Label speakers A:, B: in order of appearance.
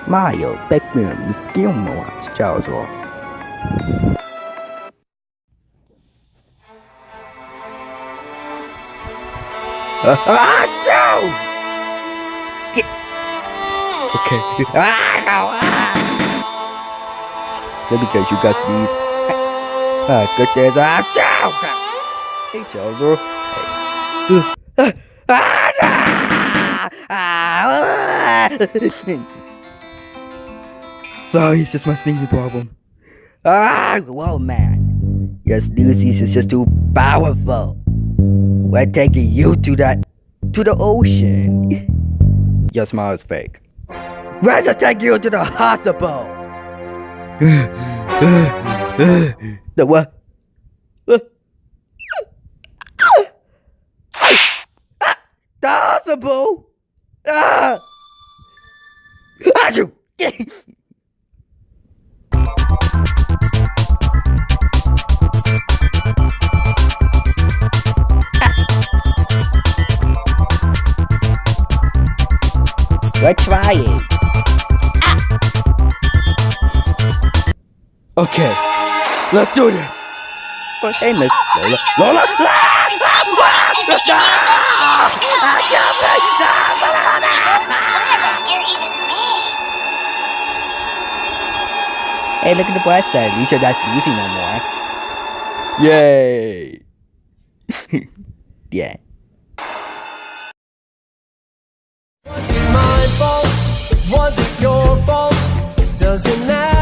A: Mario Pac-man ゲームは叫做Achoo! Get okay. Let me guess, you got sneeze. Good days. Achoo! Hey, Charizard. Sorry, it's just my sneezing problem. Whoa, man. Your sneezes is just too powerful. We're taking you to the ocean. Your smile is fake. We're just taking you to the hospital. The what? The hospital? Achoo! We're trying. Okay, let's do this. Okay, Miss Lola. Hey, look at the bright side. At least you're not sneezing no more. Yay! Yeah.
B: Was it my fault? Was it your fault? Doesn't matter.